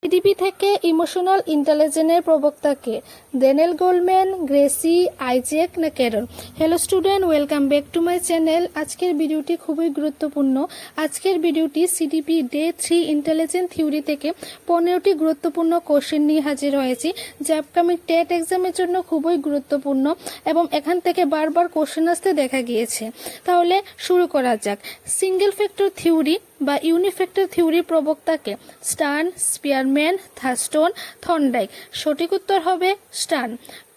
CDP থেকে emotional ইন্টেলিজেন্সের প্রবক্তাকে ড্যানিয়েল গোলম্যান, গ্রেসি, আইজ্যাক না Carroll? Hello student, welcome back to my channel. আজকের ভিডিওটি খুবই গুরুত্বপূর্ণ। আজকের ভিডিওটি সিডিপি ডে 3 ইন্টেলিজেন্স থিওরি থেকে 15টি গুরুত্বপূর্ণ কোশ্চেন নিয়ে হাজির হয়েছি, যা আপকামিং টেট এক্সামের জন্য খুবই গুরুত্বপূর্ণ এবং এখান থেকে বারবার কোশ্চেন আসতে দেখা গিয়েছে। তাহলে শুরু করা যাক। সিঙ্গেল ফ্যাক্টর থিওরি বা ইউনিফ্যাক্টর থিওরির প্রবক্তাকে স্টার্ন, স্পিয়ারম্যান, থার্স্টন, থর্নডাইক। সঠিক উত্তর হবে স্টার্ন।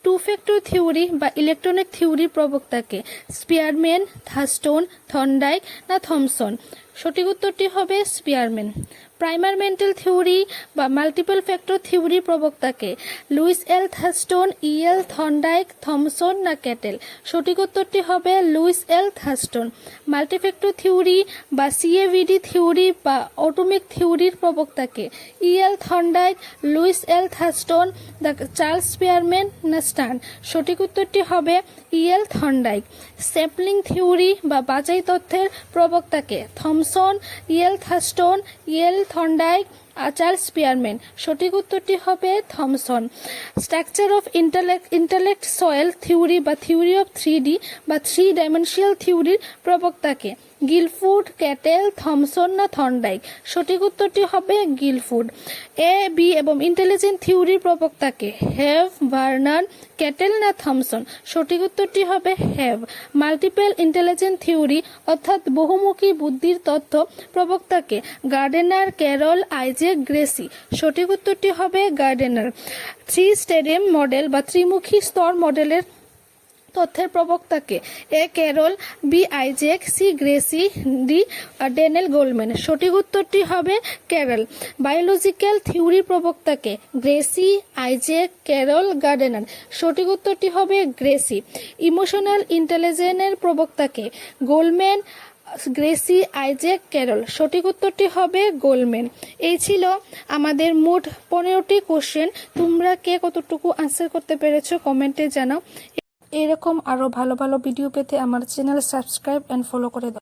টু ফ্যাক্টর থিওরি বা ইলেকট্রনিক থিওরির প্রবক্তাকে স্পিয়ারম্যান, থার্স্টন, থর্নডাইক না থমসন? সঠিক উত্তরটি হবে স্পিয়ারম্যান। প্রাইমার মেন্টাল থিওরি বা মাল্টিপল ফ্যাক্টর থিওরির প্রবক্তাকে লুইস এল থার্স্টন, এল থর্নডাইক, থমসন না ক্যাটেল? সঠিক উত্তরটি হবে লুইস এল থার্স্টন। মাল্টিফ্যাক্টর থিওরি বা সিএভিডি থিওরি বা অটোমিক থিওরির প্রবক্তাকে এল থর্নডাইক, লুইস এল থার্স্টন, চার্লস স্পিয়ারম্যান না স্টার্ন? সঠিক উত্তরটি হবে এল থর্নডাইক। স্যাম্পলিং থিওরি বা বাছাই তথ্যের প্রবক্তাকে থমসন, এল থার্স্টন, এল থর্নডাইক, চার্লস স্পিয়ারম্যান? সঠিক উত্তরটি হবে Thomson. Structure of intellect soil theory বা থিওরি অফ 3D বা 3 ডাইমেনশনাল থিওরির প্রবক্তাকে গিলফুড, ক্যাটেল, থমসন না থর্নডাইক? সঠিক উত্তরটি হবে গিলফুড। এ, বি এবং ইন্টেলিজেন্ট থিওরির প্রবক্তাকে হ্যাভ, ভার্নন, ক্যাটেল না থমসন? সঠিক উত্তরটি হবে হ্যাভ। মাল্টিপল ইন্টেলিজেন্ট থিওরি অর্থাৎ বহুমুখী বুদ্ধির তথ্য প্রবক্তাকে গার্ডেনার, ক্যারল, আইজ্যাক, গ্রেসি? সঠিক উত্তরটি হবে গার্ডেনার। 3 স্টেডিয়াম মডেল বা ত্রিমুখী স্তর মডেলের তথ্যের প্রবক্তাকে A Carroll, B Isaac, C Gracie, D Daniel Goleman? সঠিক উত্তরটি হবে ক্যারল। বায়োলজিক্যাল থিওরির প্রবক্তাকে গ্রেসি, আইজ্যাক, ক্যারল, গার্ডেনার? সঠিক উত্তরটি হবে গ্রেসি। ইমোশনাল ইন্টেলিজেন্সের প্রবক্তাকে গোলম্যান, গ্রেসি, আইজ্যাক, ক্যারল? সঠিক উত্তরটি হবে গোলম্যান। এই ছিল আমাদের মোট 15টি কোশ্চেন। তোমরা কে কতটুকু আনসার করতে পেরেছো কমেন্টে জানাও। এরকম আরও ভালো ভালো ভিডিও পেতে আমার চ্যানেল সাবস্ক্রাইব অ্যান্ড ফলো করে দাও।